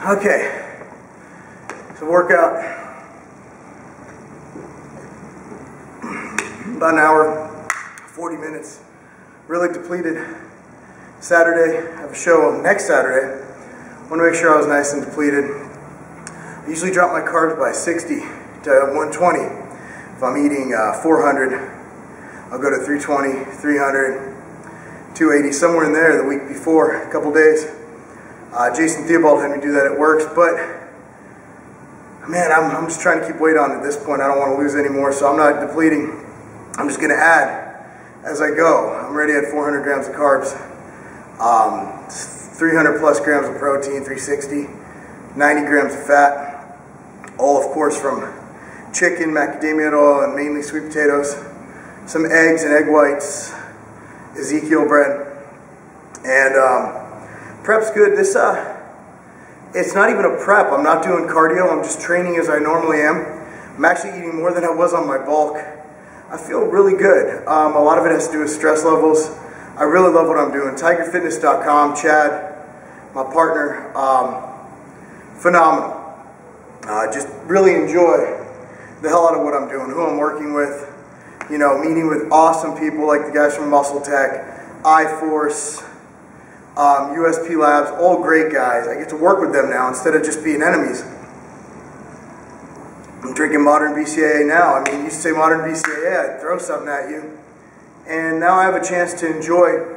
Okay, so workout, about an hour, 40 minutes, really depleted. Saturday, I have a show next Saturday. I want to make sure I was nice and depleted. I usually drop my carbs by 60 to 120. If I'm eating 400, I'll go to 320, 300, 280, somewhere in there the week before, a couple days. Jason Theobald had me do that, it works, but man, I'm just trying to keep weight on at this point. I don't want to lose any more, so I'm not depleting. I'm just going to add as I go. I'm already at 400 grams of carbs, 300 plus grams of protein, 360, 90 grams of fat, all of course from chicken, macadamia oil, and mainly sweet potatoes, some eggs and egg whites, Ezekiel bread, and prep's good. This it's not even a prep. I'm not doing cardio. I'm just training as I normally am. I'm actually eating more than I was on my bulk. I feel really good. A lot of it has to do with stress levels. I really love what I'm doing. TigerFitness.com, Chad, my partner, phenomenal. Just really enjoy the hell out of what I'm doing, who I'm working with, you know, meeting with awesome people like the guys from Muscle Tech, iForce, USP Labs, all great guys. I get to work with them now instead of just being enemies. I'm drinking modern BCAA now. I mean, you used to say modern BCAA, I'd throw something at you. And now I have a chance to enjoy,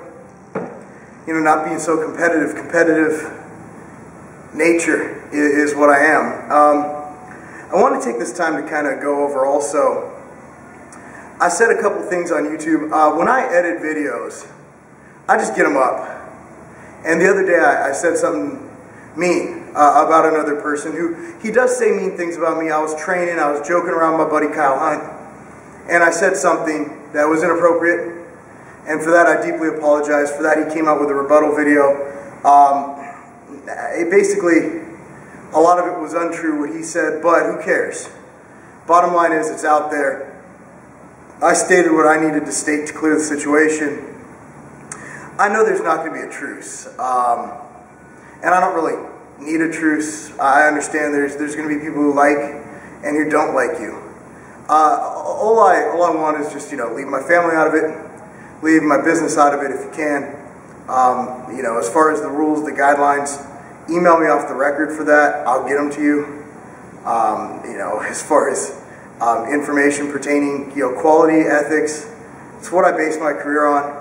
you know, not being so competitive. Competitive nature is what I am. I want to take this time to kind of go over also, I said a couple things on YouTube. When I edit videos, I just get them up. And the other day I said something mean about another person who, he does say mean things about me. I was training, I was joking around with my buddy Kyle Hunt, and I said something that was inappropriate, and for that I deeply apologize. For that he came out with a rebuttal video. Basically, a lot of it was untrue what he said, but who cares? Bottom line is, it's out there. I stated what I needed to state to clear the situation. I know there's not going to be a truce, and I don't really need a truce. I understand there's going to be people who like and who don't like you. All I want is just, you know, leave my family out of it, leave my business out of it if you can. You know, as far as the rules, the guidelines, email me off the record for that. I'll get them to you. You know, as far as information pertaining, you know, quality, ethics, it's what I base my career on.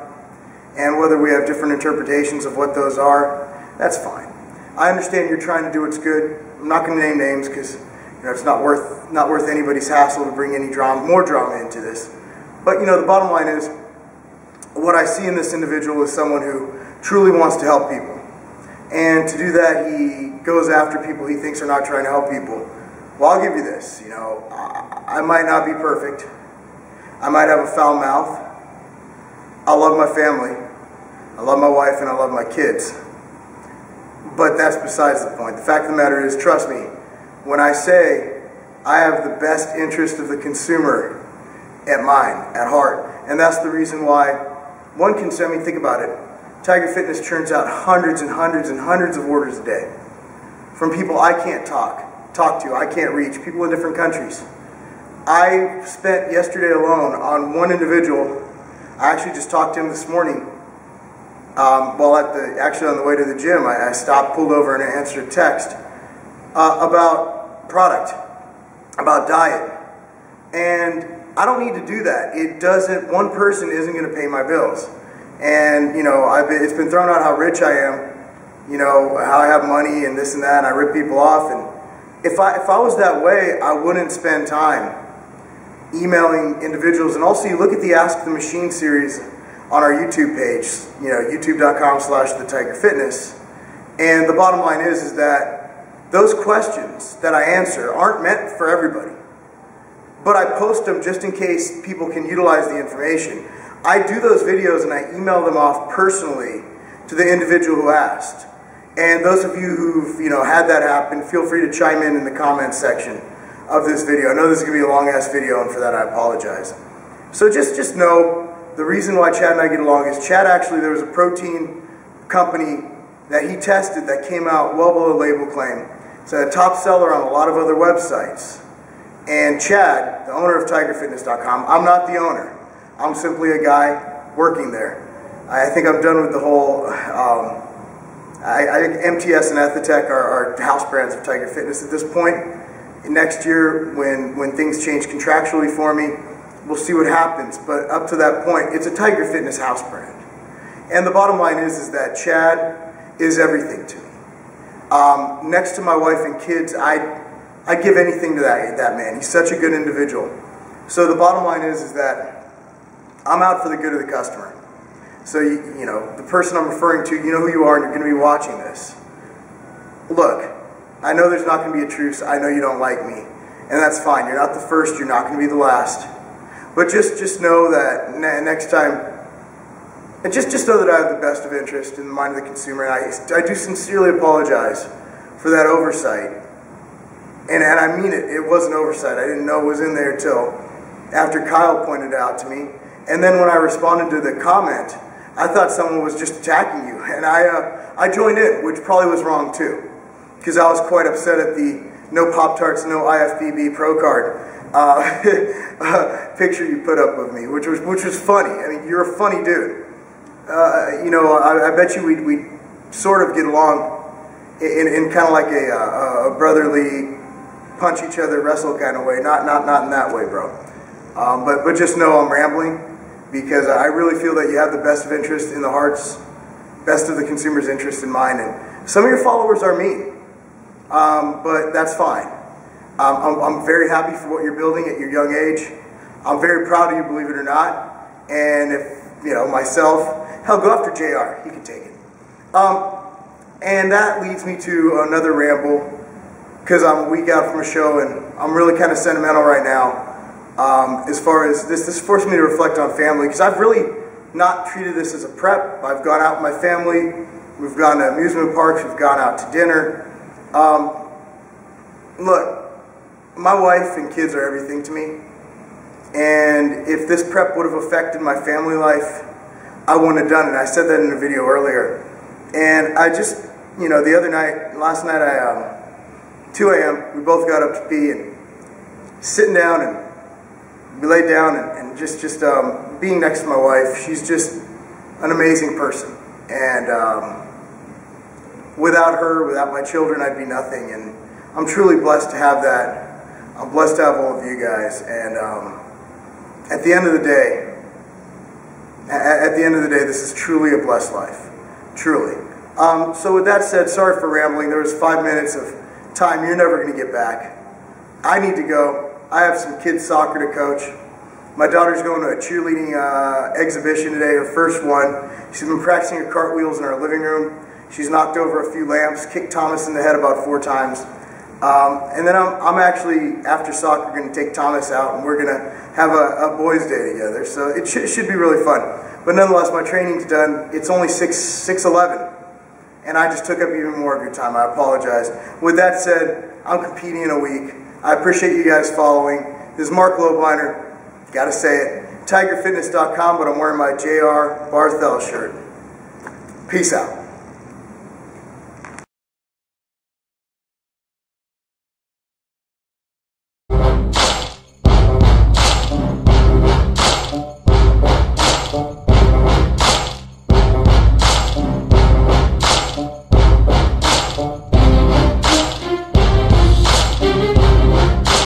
And whether we have different interpretations of what those are, that's fine. I understand you're trying to do what's good. I'm not going to name names because, you know, it's not worth anybody's hassle to bring any more drama into this. But, you know, the bottom line is, what I see in this individual is someone who truly wants to help people. And to do that, he goes after people he thinks are not trying to help people. Well, I'll give you this, you know, I might not be perfect. I might have a foul mouth. I love my family. I love my wife and I love my kids. But that's besides the point. The fact of the matter is, trust me, when I say I have the best interest of the consumer at heart, and that's the reason why one consumer, I mean, think about it. Tiger Fitness churns out hundreds and hundreds and hundreds of orders a day from people I can't talk to, I can't reach, people in different countries. I spent yesterday alone on one individual. I actually just talked to him this morning. Actually on the way to the gym, I stopped, pulled over, and I answered a text about product, about diet. And I don't need to do that. It doesn't, one person isn't going to pay my bills. And, you know, it's been thrown out how rich I am, you know, how I have money and this and that, and I rip people off. And if I was that way, I wouldn't spend time emailing individuals. And also, you look at the Ask the Machine series on our YouTube page, you know, youtube.com/thetigerfitness. And the bottom line is that those questions that I answer aren't meant for everybody. But I post them just in case people can utilize the information. I do those videos and I email them off personally to the individual who asked. And those of you who've, you know, had that happen, feel free to chime in the comments section of this video. I know this is going to be a long-ass video, and for that I apologize. So just know, the reason why Chad and I get along is Chad actually, there was a protein company that he tested that came out well below label claim. It's a top seller on a lot of other websites. And Chad, the owner of TigerFitness.com, I'm not the owner. I'm simply a guy working there. I think I'm done with the whole, MTS and Ethitech are house brands of Tiger Fitness at this point. Next year, when things change contractually for me, we'll see what happens. But up to that point, it's a Tiger Fitness house brand. And the bottom line is that Chad is everything to me. Next to my wife and kids, I'd give anything to that man. He's such a good individual. So the bottom line is that I'm out for the good of the customer. So, you know, the person I'm referring to, you know who you are and you're going to be watching this. Look, I know there's not going to be a truce. I know you don't like me. And that's fine. You're not the first. You're not going to be the last. But just know that next time, and just know that I have the best of interest in the mind of the consumer. And I do sincerely apologize for that oversight. And I mean it. It was an oversight. I didn't know it was in there till after Kyle pointed it out to me. And then when I responded to the comment, I thought someone was just attacking you, and I joined in, which probably was wrong too, because I was quite upset at the no Pop-Tarts, no IFBB Pro Card picture you put up of me, which was funny. I mean, you're a funny dude. You know, I bet you we'd sort of get along in kind of like a brotherly punch each other, wrestle kind of way. Not in that way, bro. But just know I'm rambling, because I really feel that you have the best of interest in the hearts, best of the consumer's interest in mind. And some of your followers are mean, but that's fine. I'm very happy for what you're building at your young age. I'm very proud of you, believe it or not. And if, you know, myself, hell, go after JR. He can take it. And that leads me to another ramble, because I'm a week out from a show and I'm really kind of sentimental right now. As far as this forced me to reflect on family, because I've really not treated this as a prep. I've gone out with my family, we've gone to amusement parks, we've gone out to dinner. Look, my wife and kids are everything to me, and if this prep would have affected my family life, I wouldn't have done it. I said that in a video earlier. And I just, you know, the other night, last night, 2 a.m., we both got up to pee, and sitting down, and we laid down, and just being next to my wife. She's just an amazing person, and without her, without my children, I'd be nothing. And I'm truly blessed to have that. I'm blessed to have all of you guys. And at the end of the day, this is truly a blessed life, truly. So with that said, sorry for rambling. There was 5 minutes of time you're never going to get back. I need to go. I have some kids' soccer to coach. My daughter's going to a cheerleading exhibition today, her first one. She's been practicing her cartwheels in our living room. She's knocked over a few lamps, kicked Thomas in the head about 4 times. And then I'm actually, after soccer, going to take Thomas out, and we're going to have a boys' day together. So it should be really fun. But nonetheless, my training's done. It's only 6:11, and I just took up even more of your time. I apologize. With that said, I'm competing in a week. I appreciate you guys following. This is Marc Lobliner. Gotta say it. TigerFitness.com, but I'm wearing my JR Barthel shirt. Peace out. Bye.